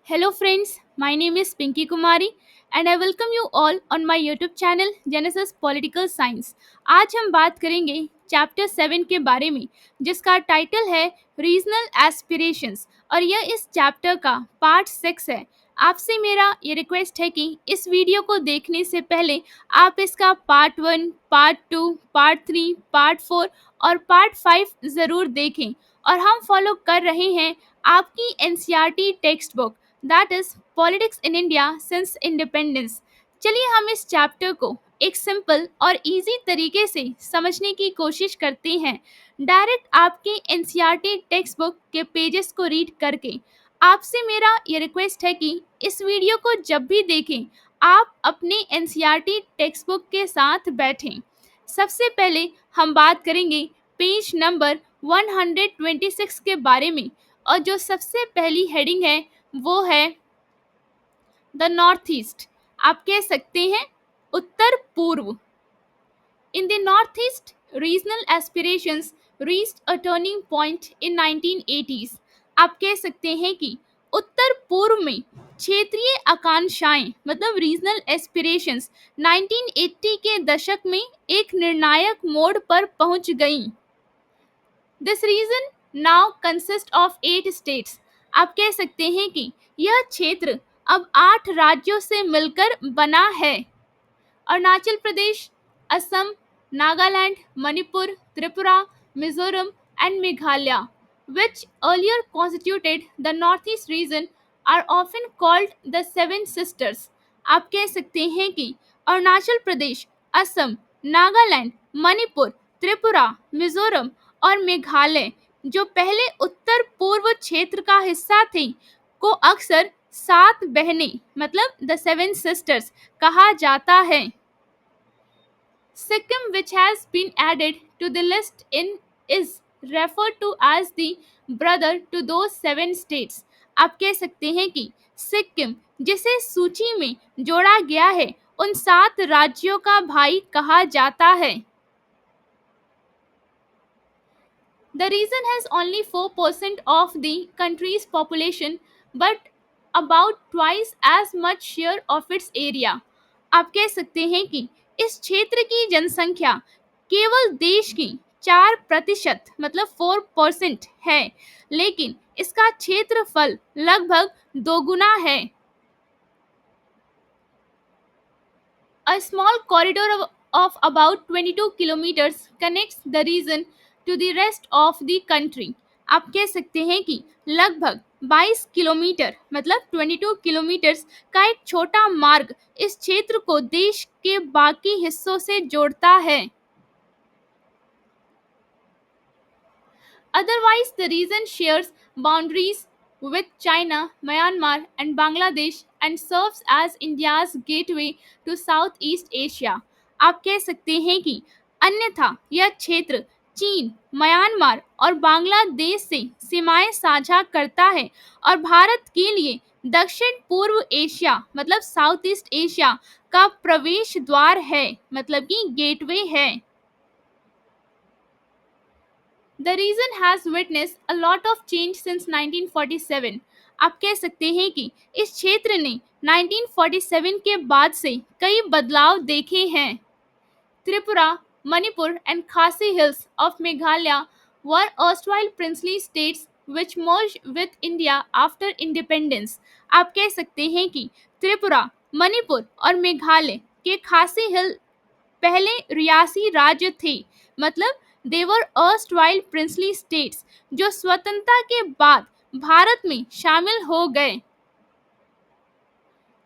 Hello friends, my name is Pinky Kumari and I welcome you all on my YouTube channel Genesis Political Science. आज हम बात करेंगे chapter 7 के बारे में जिसका टाइटल है रीजनल एस्पिरेशंस और यह इस चैप्टर का पार्ट 6 है। आपसे मेरा ये रिक्वेस्ट है कि इस वीडियो को देखने से पहले आप इसका पार्ट 1, पार्ट 2, पार्ट 3, पार्ट 4 और पार्ट 5 ज़रूर देखें और हम फॉलो कर रहे हैं आपकी NCERT text book that is politics in India since independence. चलिए हम इस चैप्टर को एक सिंपल और इजी तरीके से समझने की कोशिश करते हैं डायरेक्ट आपके एनसीईआरटी टेक्स्ट बुक के पेजेस को रीड करके। आपसे मेरा ये रिक्वेस्ट है कि इस वीडियो को जब भी देखें आप अपने एनसीईआरटी टेक्स्ट बुक के साथ बैठें। सबसे पहले हम बात करेंगे पेज नंबर 126 के बारे में और जो सबसे पहली हेडिंग है वो है द नॉर्थ ईस्ट। आप कह सकते हैं उत्तर पूर्व। In the north east regional aspirations reached a turning point in 1980s। आप कह सकते हैं कि उत्तर पूर्व में क्षेत्रीय आकांक्षाएं मतलब रीजनल एस्पिरेशंस 1980 के दशक में एक निर्णायक मोड़ पर पहुंच गईं। This region now consist of 8 states. आप कह सकते हैं कि यह क्षेत्र अब 8 राज्यों से मिलकर बना है। Arunachal Pradesh, Assam, Nagaland, Manipur, Tripura, Mizoram and Meghalaya, which earlier constituted the Northeast region, are often called the Seven Sisters. आप कह सकते हैं कि अरुणाचल प्रदेश, असम, नागालैंड, मणिपुर, त्रिपुरा, मिजोरम और मेघालय जो पहले उत्तर पूर्व क्षेत्र का हिस्सा थे को अक्सर 7 बहनें मतलब द सेवन सिस्टर्स कहा जाता है। Sikkim, which has been added to the list in is referred to as the brother to those 7 states. आप कह सकते हैं कि सिक्किम जिसे सूची में जोड़ा गया है उन 7 राज्यों का भाई कहा जाता है। The region has only 4% of the country's population but about twice as much share of its area. आप कह सकते हैं कि इस क्षेत्र की जनसंख्या केवल देश की 4% मतलब 4% है, लेकिन इसका क्षेत्रफल लगभग दोगुना है। A small corridor of about 22 kilometers connects the region to the rest of the country. आप कह सकते हैं कि लगभग 22 किलोमीटर मतलब 22 किलोमीटर का एक छोटा मार्ग इस क्षेत्र को देश के बाकी हिस्सों से जोड़ता है। Otherwise, the region shares boundaries with China, Myanmar, and Bangladesh and serves as India's gateway to Southeast Asia. आप कह सकते हैं कि अन्यथा यह क्षेत्र चीन, म्यांमार और बांग्लादेश से सीमाएं साझा करता है और भारत के लिए दक्षिण पूर्व एशिया मतलब साउथ ईस्ट एशिया का प्रवेश द्वार है मतलब कि गेटवे है। The region has witnessed a lot of change since 1947. आप कह सकते हैं कि इस क्षेत्र ने 1947 के बाद से कई बदलाव देखे हैं। Tripura, Manipur and Khasi Hills of Meghalaya were erstwhile princely states which merged with India after independence. आप कह सकते हैं कि त्रिपुरा, मणिपुर और मेघालय के खासी हिल पहले रियासी राज्य थे मतलब देवर erstwhile princely states जो स्वतंत्रता के बाद भारत में शामिल हो गए।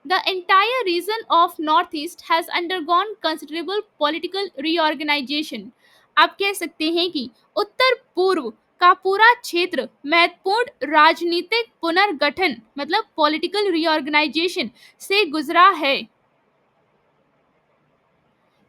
The entire region of Northeast has undergone considerable political reorganization. आप कह सकते हैं कि उत्तर पूर्व का पूरा क्षेत्र महत्वपूर्ण राजनीतिक पुनर्गठन मतलब पॉलिटिकल रीऑर्गेनाइजेशन से गुजरा है।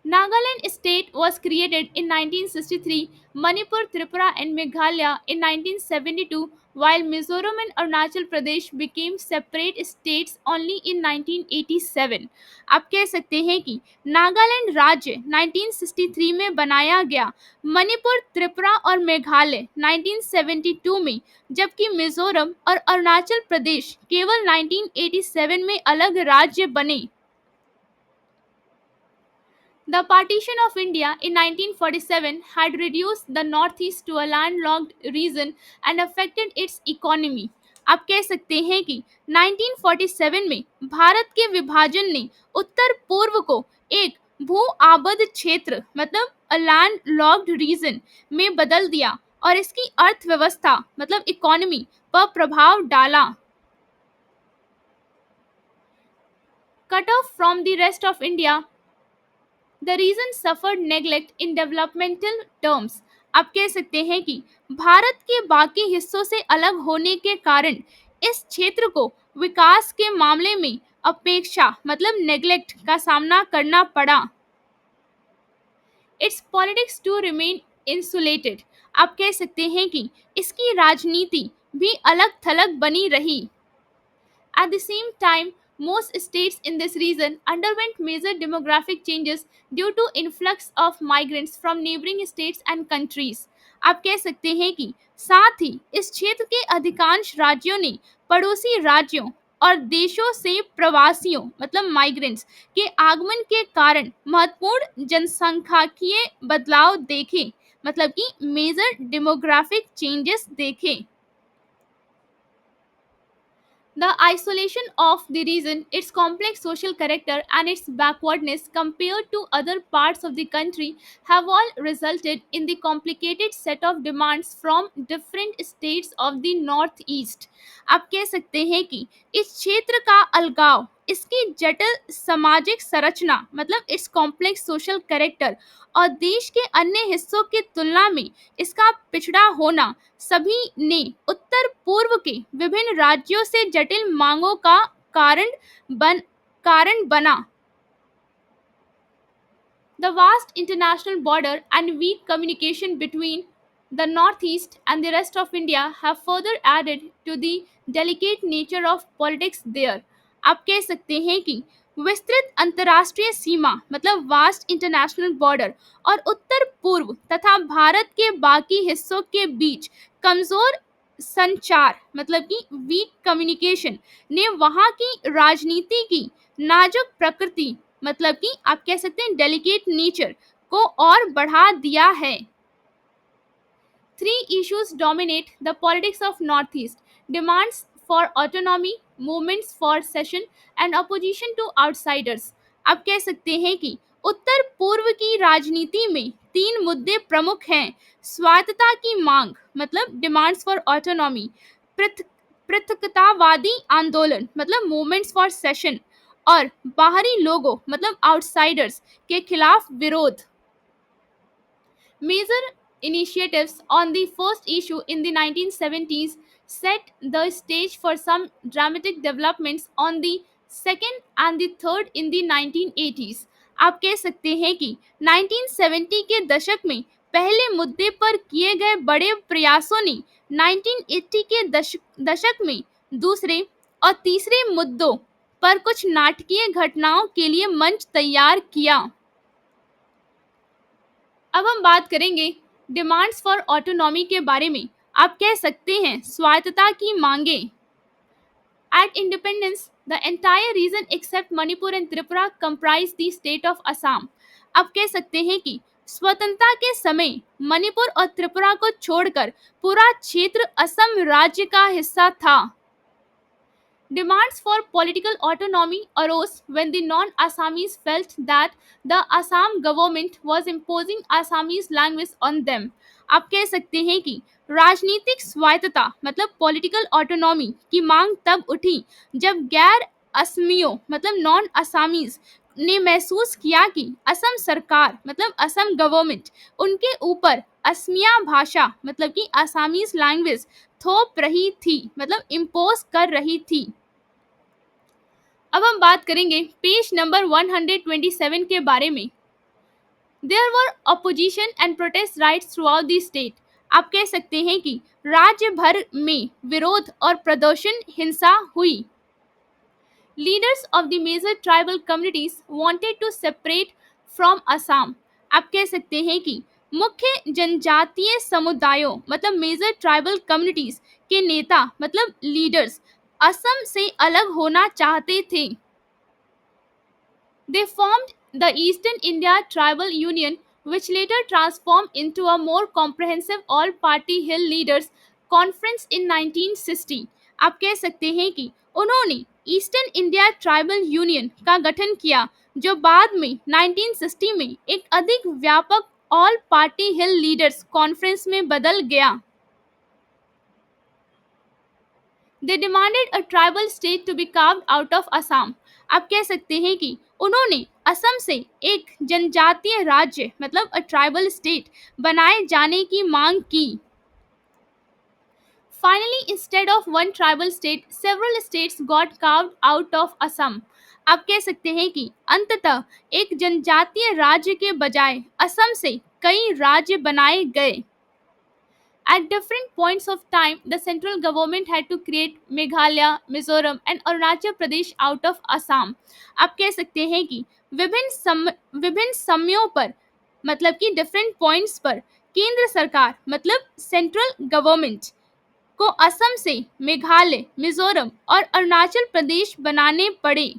Nagaland state was created in 1963, Manipur, Tripura and Meghalaya in 1972 while Mizoram and Arunachal Pradesh became separate states only in 1987. आप कह सकते हैं कि नागालैंड राज्य 1963 में बनाया गया, मणिपुर, त्रिपुरा और मेघालय 1972 में, जबकि मिजोरम और अरुणाचल प्रदेश केवल 1987 में अलग राज्य बने। The partition of India in 1947 had reduced the northeast to a landlocked region and affected its economy. आप कह सकते हैं कि 1947 में भारत के विभाजन ने उत्तर पूर्व को एक भू आबद्ध क्षेत्र मतलब अ लैंड लॉक्ड रीजन में बदल दिया और इसकी अर्थव्यवस्था मतलब इकोनॉमी पर प्रभाव डाला। Cut off from the rest of India, the region suffered neglect in developmental terms. आप कह सकते हैं कि भारत के बाकी हिस्सों से अलग होने के कारण इस क्षेत्र को विकास के मामले में अपेक्षा मतलब नेग्लेक्ट का सामना करना पड़ा। Its politics to remain insulated. आप कह सकते हैं कि इसकी राजनीति भी अलग थलग बनी रही। At the same time, most states in this region underwent major demographic changes due to influx of migrants from neighboring states and countries. आप कह सकते हैं कि साथ ही इस क्षेत्र के अधिकांश राज्यों ने पड़ोसी राज्यों और देशों से प्रवासियों मतलब माइग्रेंट्स के आगमन के कारण महत्वपूर्ण जनसंख्याकीय बदलाव देखे मतलब कि मेजर डेमोग्राफिक चेंजेस देखे। The isolation of the region, its complex social character, and its backwardness compared to other parts of the country have all resulted in the complicated set of demands from different states of the Northeast. आप कह सकते हैं कि इस क्षेत्र का अलगाव, इसकी जटिल सामाजिक संरचना मतलब इट्स कॉम्प्लेक्स सोशल कैरेक्टर और देश के अन्य हिस्सों की तुलना में इसका पिछड़ा होना सभी ने उत्तर पूर्व के विभिन्न राज्यों से जटिल मांगों का कारण बन कारण बना। The vast international border and weak communication between the Northeast and the rest of India have further added to the delicate nature of politics there. आप कह सकते हैं कि विस्तृत अंतर्राष्ट्रीय सीमा मतलब वास्ट इंटरनेशनल बॉर्डर और उत्तर पूर्व तथा भारत के बाकी हिस्सों के बीच कमजोर संचार मतलब कि वीक कम्युनिकेशन ने वहां की राजनीति की नाजुक प्रकृति मतलब कि आप कह सकते हैं डेलिकेट नेचर को और बढ़ा दिया है। Three issues dominate the politics of Northeast: demands for autonomy, movements for cession, and opposition to outsiders. आप कह सकते हैं कि उत्तर पूर्व की राजनीति में तीन मुद्दे प्रमुख हैं: स्वायत्तता की मांग मतलब डिमांड्स फॉर ऑटोनॉमी, पृथकतावादी आंदोलन मतलब मूवमेंट्स फॉर सेशन और बाहरी लोगों मतलब आउटसाइडर्स के खिलाफ विरोध। Major initiatives on the first issue in the 1970s set the stage for some dramatic developments on the second and the third in the 1980s. आप कह सकते हैं कि 1970 के दशक में पहले मुद्दे पर किए गए बड़े प्रयासों ने 1980 के दशक में दूसरे और तीसरे मुद्दों पर कुछ नाटकीय घटनाओं के लिए मंच तैयार किया। अब हम बात करेंगे डिमांड्स फॉर ऑटोनॉमी के बारे में। आप कह सकते हैं स्वायत्तता की मांगे। At independence the entire region except Manipur and Tripura comprise the state of Assam. आप कह सकते हैं कि स्वतंत्रता के समय मणिपुर और त्रिपुरा को छोड़कर पूरा क्षेत्र असम राज्य का हिस्सा था। Demands for political autonomy arose when the non-Assamese felt that the Assam government was imposing Assamese language on them. आप कह सकते हैं कि राजनीतिक स्वायत्तता मतलब पॉलिटिकल ऑटोनॉमी की मांग तब उठी जब गैर असमियों मतलब नॉन असामीज ने महसूस किया कि असम सरकार मतलब असम गवर्नमेंट उनके ऊपर असमिया भाषा मतलब कि असामीज लैंग्वेज थोप रही थी मतलब इम्पोज कर रही थी। अब हम बात करेंगे पेज नंबर 127 के बारे में। There were opposition and protest riots throughout the state. आप कह सकते हैं कि राज्य भर में विरोध और प्रदर्शन हिंसा हुई। Leaders of the major tribal communities wanted to separate from Assam. आप कह सकते हैं कि मुख्य जनजातीय समुदायों मतलब मेजर ट्राइबल कम्युनिटीज के नेता मतलब लीडर्स असम से अलग होना चाहते थे। They formed the Eastern India Tribal Union, which later transformed into a more comprehensive all party Hill Leaders Conference in 1960। आप कह सकते हैं कि उन्होंने ईस्टर्न इंडिया ट्राइबल यूनियन का गठन किया जो बाद में 1960 में एक अधिक व्यापक ऑल पार्टी हिल लीडर्स कॉन्फ्रेंस में बदल गया। They demanded a tribal state to be carved out of Assam। आप कह सकते हैं कि उन्होंने असम से एक जनजातीय राज्य मतलब अ ट्राइबल स्टेट बनाए जाने की मांग की। Finally, instead of one tribal state, several states got carved out of Assam। आप कह सकते हैं कि अंततः एक जनजातीय राज्य के बजाय असम से कई राज्य बनाए गए। At different points of time, the central government had to create Meghalaya, Mizoram and Arunachal Pradesh out of Assam। आप कह सकते हैं कि विभिन्न समयों पर मतलब कि डिफरेंट पॉइंट्स पर केंद्र सरकार मतलब सेंट्रल गवर्नमेंट को असम से मेघालय, मिजोरम और अरुणाचल प्रदेश बनाने पड़े।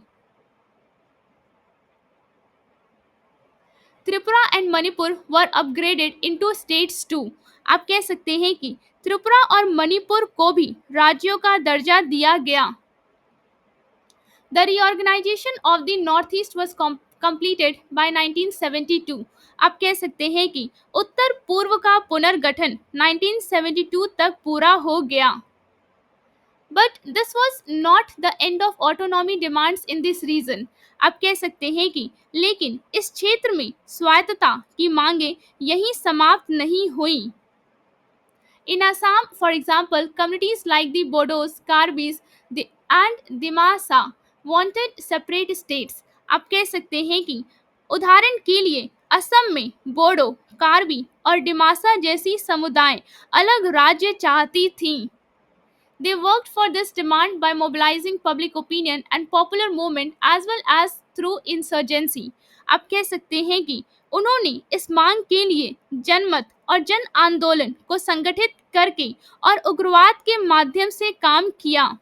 Tripura and Manipur were upgraded into states too. आप कह सकते हैं कि त्रिपुरा और मणिपुर को भी राज्यों का दर्जा दिया गया। The reorganisation of the north east was completed by 1972। आप कह सकते हैं कि उत्तर पूर्व का पुनर्गठन 1972 तक पूरा हो गया। But this was not the end of autonomy demands in this region. आप कह सकते हैं कि लेकिन इस क्षेत्र में स्वायत्तता की मांगे यहीं समाप्त नहीं हुई। In Assam, for example, communities like the Bodos, Karbis and Dimasa wanted separate states। आप कह सकते हैं कि उदाहरण के लिए असम में बोडो, कार्बी और डिमासा जैसी समुदाय अलग राज्य चाहती थीं। They worked for this demand by mobilizing public opinion and popular movement as well as through insurgency। आप कह सकते हैं कि उन्होंने इस मांग के लिए जनमत और जन आंदोलन को संगठित करके और उग्रवाद के माध्यम से काम किया।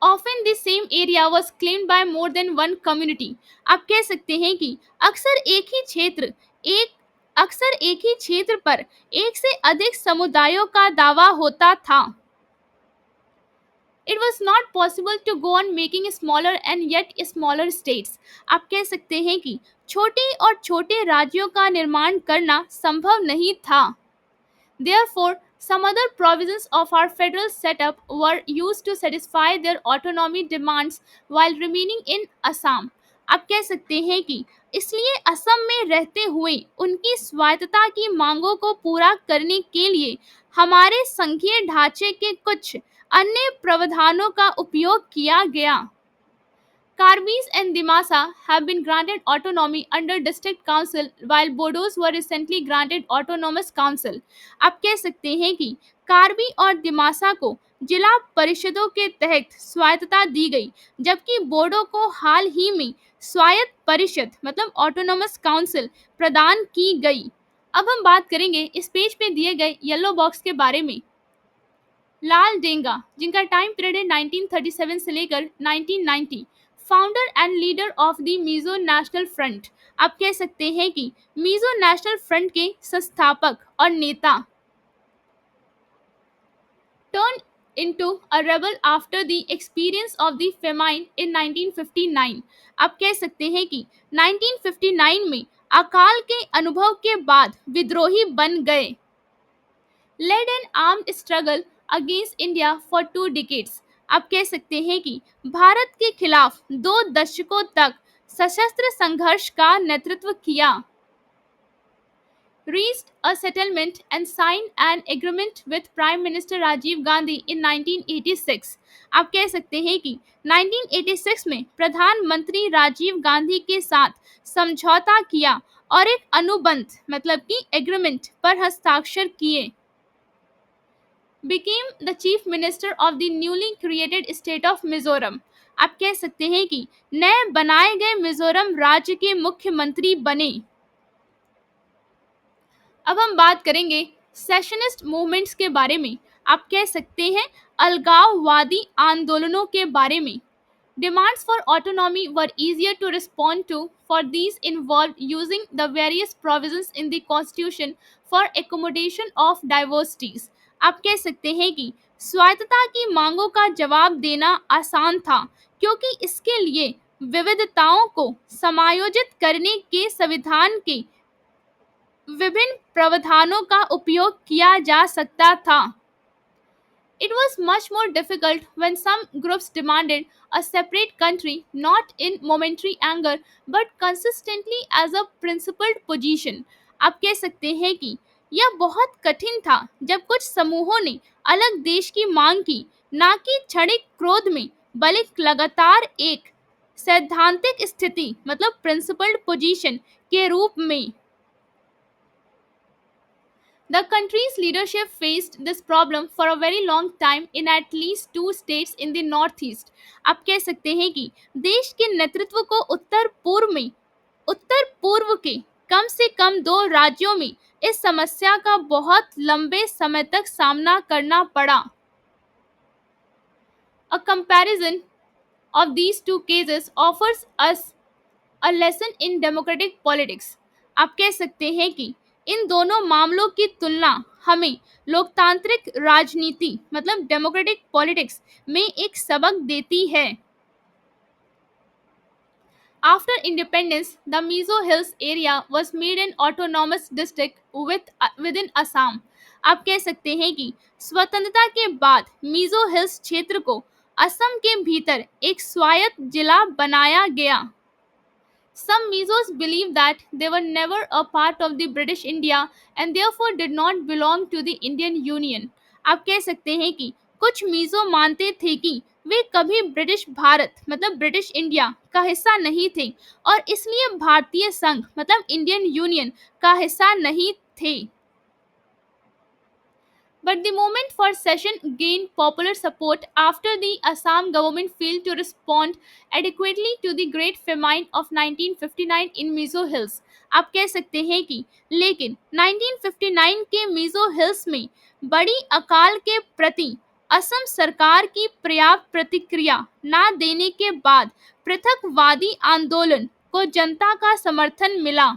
Often the same area was claimed by more than one community। आप कह सकते हैं कि अक्सर एक ही क्षेत्र पर एक से अधिक समुदायों का दावा होता था। It was not possible to go on making smaller and yet smaller states। आप कह सकते हैं कि छोटे और छोटे राज्यों का निर्माण करना संभव नहीं था। Therefore, some other provisions of our federal setup were used to satisfy their autonomy demands while remaining in Assam। आप कह सकते हैं कि इसलिए असम में रहते हुए उनकी स्वायत्तता की मांगों को पूरा करने के लिए हमारे संघीय ढांचे के कुछ अन्य प्रावधानों का उपयोग किया गया। Karbis and Dimasa have been granted autonomy under district council while Bodos were recently granted autonomous council। आप कह सकते हैं कि कार्बी और दिमासा को जिला परिषदों के तहत स्वायत्तता दी गई जबकि बोडो को हाल ही में स्वायत्त परिषद मतलब ऑटोनोमस काउंसिल प्रदान की गई। अब हम बात करेंगे इस पेज पे दिए गए येलो बॉक्स के बारे में। लाल डेंगा जिनका टाइम पीरियड है 1937 से लेकर 1990, founder and leader of the Mizo national front. आप कह सकते हैं कि मिजो नेशनल फ्रंट के संस्थापक और नेता। Turn into a rebel after the experience of the famine in 1959। आप कह सकते हैं कि 1959 में अकाल के अनुभव के बाद विद्रोही बन गए। led an armed struggle against India for 2 decades। आप कह सकते हैं कि भारत के खिलाफ 2 दशकों तक सशस्त्र संघर्ष का नेतृत्व किया। reached a settlement and signed an agreement with Prime Minister Rajiv Gandhi in 1986. आप कह सकते हैं कि 1986 में प्रधानमंत्री राजीव गांधी के साथ समझौता किया और एक अनुबंध मतलब कि एग्रीमेंट पर हस्ताक्षर किए। became the chief minister of the newly created state of Mizoram। आप कह सकते हैं कि नए बनाए गए मिजोरम राज्य के मुख्यमंत्री बने। अब हम बात करेंगे सेशनिस्ट मूवमेंट्स के बारे में। आप कह सकते हैं अलगाववादी आंदोलनों के बारे में। Demands for autonomy were easier to respond to, for these involved using the various provisions in the constitution for accommodation of diversities। आप कह सकते हैं कि स्वायत्तता की मांगों का जवाब देना आसान था क्योंकि इसके लिए विविधताओं को समायोजित करने के संविधान के विभिन्न प्रावधानों का उपयोग किया जा सकता था। It was much more difficult when some groups demanded a separate country, not in momentary anger, but consistently as a principled position। आप कह सकते हैं कि यह बहुत कठिन था जब कुछ समूहों ने अलग देश की मांग की, ना कि क्षणिक क्रोध में, बल्कि लगातार एक सैद्धांतिक स्थिति मतलब प्रिंसिपल्ड पोजीशन के रूप में। The country's leadership faced this problem for a very long time in at least two states in the northeast। आप कह सकते हैं कि देश के नेतृत्व को उत्तर पूर्व के कम से कम दो राज्यों में इस समस्या का बहुत लंबे समय तक सामना करना पड़ा। A comparison of these two cases offers us a lesson in democratic politics। आप कह सकते हैं कि इन दोनों मामलों की तुलना हमें लोकतांत्रिक राजनीति मतलब डेमोक्रेटिक पॉलिटिक्स में एक सबक देती है। After independence, the Mizo Hills area was made an autonomous district within Assam। आप कह सकते हैं कि स्वतंत्रता के बाद मिजो हिल्स क्षेत्र को असम के भीतर एक स्वायत्त जिला बनाया गया। Some Mizos believed that they were never a part of the British India and therefore did not belong to the Indian Union। आप कह सकते हैं कि कुछ मीजो मानते थे कि वे कभी ब्रिटिश भारत मतलब ब्रिटिश इंडिया का हिस्सा नहीं थे और इसलिए भारतीय संघ मतलब इंडियन यूनियन का हिस्सा नहीं थे। But the movement for cession gained popular support after the Assam government failed to respond adequately to the Great Famine of 1959 in Mizo Hills। आप कह सकते हैं कि लेकिन 1959 के मिजो हिल्स में बड़ी अकाल के प्रति असम सरकार की पर्याप्त प्रतिक्रिया न देने के बाद पृथकवादी आंदोलन को जनता का समर्थन मिला।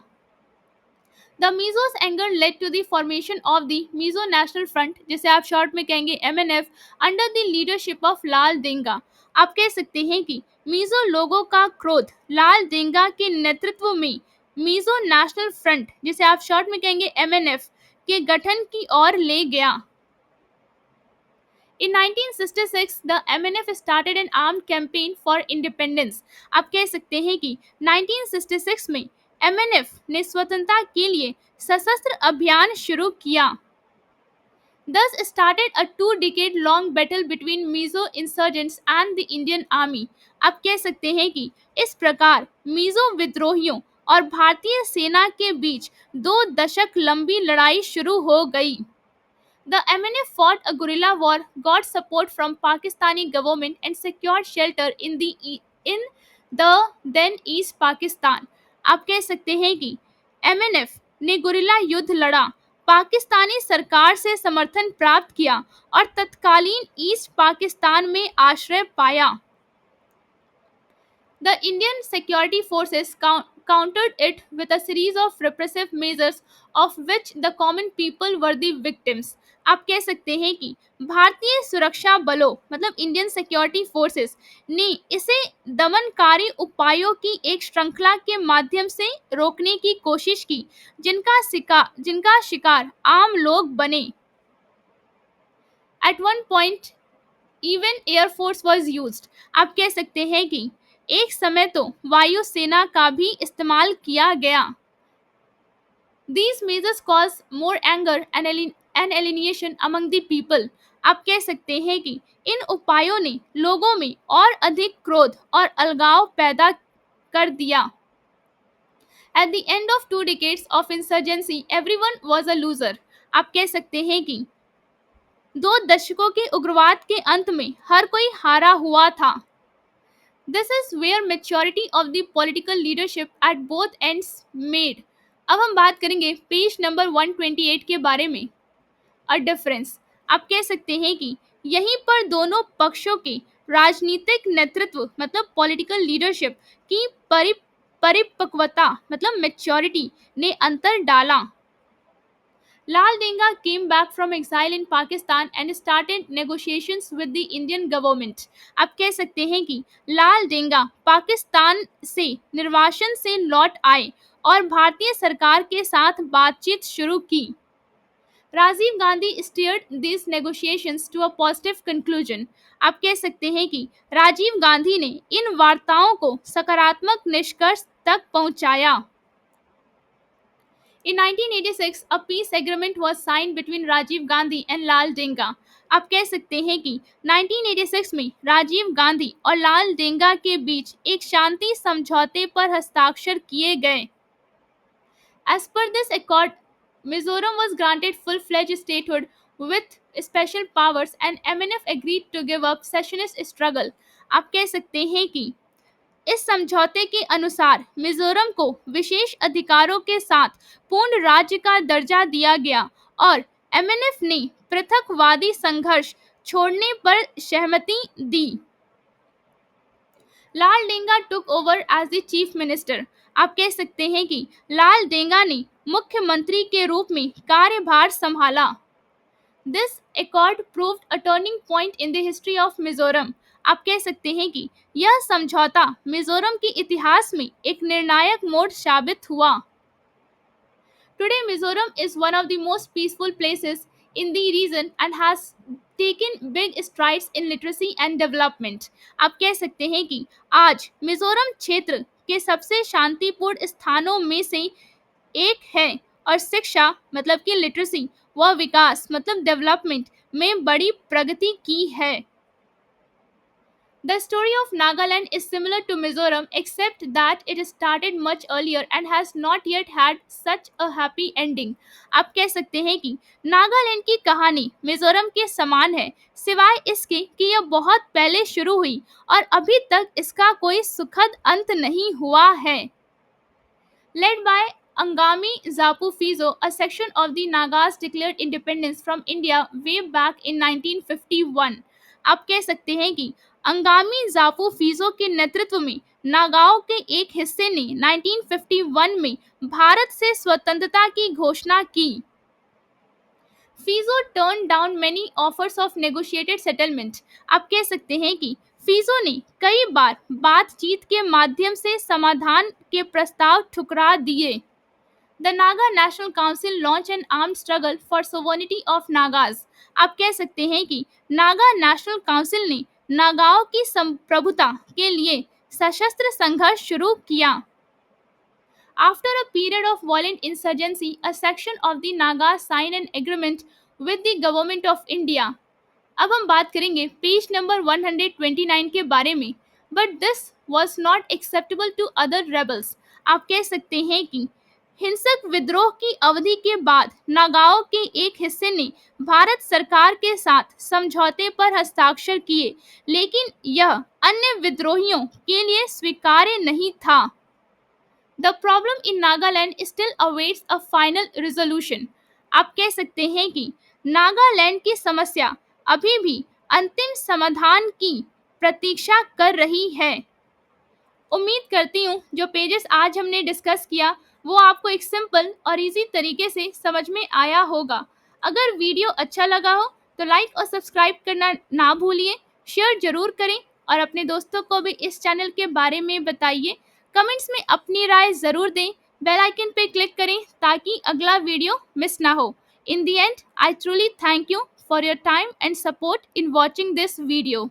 The Mizo's anger led to the formation of the Mizo National Front, जिसे आप शॉर्ट में कहेंगे MNF, under the leadership of लाल देंगा। आप कह सकते हैं कि मिजो लोगों का क्रोध लाल देंगा के नेतृत्व में मिजो नेशनल फ्रंट, जिसे आप शॉर्ट में कहेंगे MNF, के गठन की ओर ले गया। In 1966, the MNF started an armed campaign for independence। आप कह सकते हैं कि 1966 में MNF ने स्वतंत्रता के लिए सशस्त्र अभियान शुरू किया। Thus started a 2-decade-long battle between Mizo insurgents and the Indian Army। आप कह सकते हैं कि इस प्रकार मिजो विद्रोहियों और भारतीय सेना के बीच 2 दशक लंबी लड़ाई शुरू हो गई। The MNF fought a guerrilla war, got support from Pakistani government and secured shelter in the then East Pakistan। आप कह सकते हैं कि MNF ने गुरिल्ला युद्ध लड़ा, पाकिस्तानी सरकार से समर्थन प्राप्त किया और तत्कालीन ईस्ट पाकिस्तान में आश्रय पाया। The Indian security forces countered it with a series of repressive measures of which the common people were the victims। आप कह सकते हैं कि भारतीय सुरक्षा बलों मतलब इंडियन सिक्योरिटी फोर्सेस ने इसे दमनकारी उपायों की एक श्रृंखला के माध्यम से रोकने की कोशिश की, जिनका शिकार आम लोग बने। At one point, even Air Force was used। आप कह सकते हैं कि एक समय तो वायुसेना का भी इस्तेमाल किया गया। These measures cause more anger and alienation among the people. आप कह सकते हैं कि इन उपायों ने लोगों में और अधिक क्रोध और अलगाव पैदा कर दिया. At the end of 2 decades of insurgency, everyone was a loser. आप कह सकते हैं कि 2 दशकों के उग्रवाद के अंत में हर कोई हारा हुआ था. This is where maturity of the political leadership at both ends made. अब हम बात करेंगे पेज नंबर 128 के बारे में. A difference. आप कह सकते हैं कि यहीं पर दोनों पक्षों के राजनीतिक नेतृत्व मतलब पॉलिटिकल लीडरशिप की परिपक्वता मतलब मैच्योरिटी ने अंतर डाला. Lal Denga came back from exile in Pakistan and started negotiations with the Indian government. आप कह सकते हैं कि लाल डेंगा पाकिस्तान से निर्वासन से लौट आए और भारतीय सरकार के साथ बातचीत शुरू की. Rajiv Gandhi steered these negotiations to a positive conclusion. आप कह सकते हैं कि राजीव गांधी ने इन वार्ताओं को सकारात्मक निष्कर्ष तक पहुंचाया. In 1986, a peace agreement was signed between Rajiv Gandhi and Lal Denga. आप कह सकते हैं कि 1986 में राजीव गांधी और लाल डेंगा के बीच एक शांति समझौते पर हस्ताक्षर किए गए. As per this accord, Mizoram was granted full-fledged statehood with special powers and MNF agreed to give up secessionist struggle. आप कह सकते हैं कि इस समझौते के अनुसार मिजोरम को विशेष अधिकारों के साथ पूर्ण राज्य का दर्जा दिया गया और एमएनएफ ने पृथकवादी संघर्ष छोड़ने पर सहमति दी. Laldenga took over as the chief minister. आप कह सकते हैं कि लाल डेंगा ने मुख्यमंत्री के रूप में कार्यभार संभाला. This accord proved a turning point in the history of Mizoram. आप कह सकते हैं कि यह समझौता मिजोरम के इतिहास में एक निर्णायक मोड़ साबित हुआ. Today Mizoram is one of the most peaceful places in the region and has taken big strides in literacy and development. आप कह सकते हैं कि आज मिजोरम क्षेत्र के सबसे शांतिपूर्ण स्थानों में से एक है और शिक्षा मतलब कि लिटरेसी व विकास मतलब डेवलपमेंट में बड़ी प्रगति की है. The story of Nagaland is similar to Mizoram except that it started much earlier and has not yet had such a happy ending. आप कह सकते हैं कि नागालैंड की कहानी मिजोरम के समान है सिवाय इसके कि यह बहुत पहले शुरू हुई और अभी तक इसका कोई सुखद अंत नहीं हुआ है. Led by Angami Zapu Fizo, a section of the Nagas declared independence from India way back in 1951. आप कह सकते हैं कि अंगामी जापू फीजो के नेतृत्व में नागाओं के एक हिस्से ने 1951 में भारत से स्वतंत्रता की घोषणा की. Piezo turned down many offers of negotiated settlement. आप कह सकते हैं कि फीजो ने कई बार बातचीत के माध्यम से समाधान के प्रस्ताव ठुकरा दिए. The Naga National Council launched an armed struggle for sovereignty of Nagas. आप कह सकते हैं कि नागा नेशनल काउंसिल ने नागाओं की संप्रभुता के लिए सशस्त्र संघर्ष शुरू किया. After a period of violent insurgency, a section of the Nagas signed an agreement with the government of India. अब हम बात करेंगे पेज नंबर 129 के बारे में. But this was not acceptable to other rebels. आप कह सकते हैं कि हिंसक विद्रोह की अवधि के बाद नागाओं के एक हिस्से ने भारत सरकार के साथ समझौते पर हस्ताक्षर किए लेकिन यह अन्य विद्रोहियों के लिए स्वीकार्य नहीं था. The problem in Nagaland still awaits a final resolution. आप कह सकते हैं कि नागालैंड की समस्या अभी भी अंतिम समाधान की प्रतीक्षा कर रही है. उम्मीद करती हूँ जो पेजेस आज हमने डिस्कस किया वो आपको एक सिंपल और इजी तरीके से समझ में आया होगा. अगर वीडियो अच्छा लगा हो तो लाइक और सब्सक्राइब करना ना भूलिए. शेयर जरूर करें और अपने दोस्तों को भी इस चैनल के बारे में बताइए. कमेंट्स में अपनी राय ज़रूर दें. बेल आइकन पे क्लिक करें ताकि अगला वीडियो मिस ना हो. In the end, I truly thank you for your time and support in watching this video.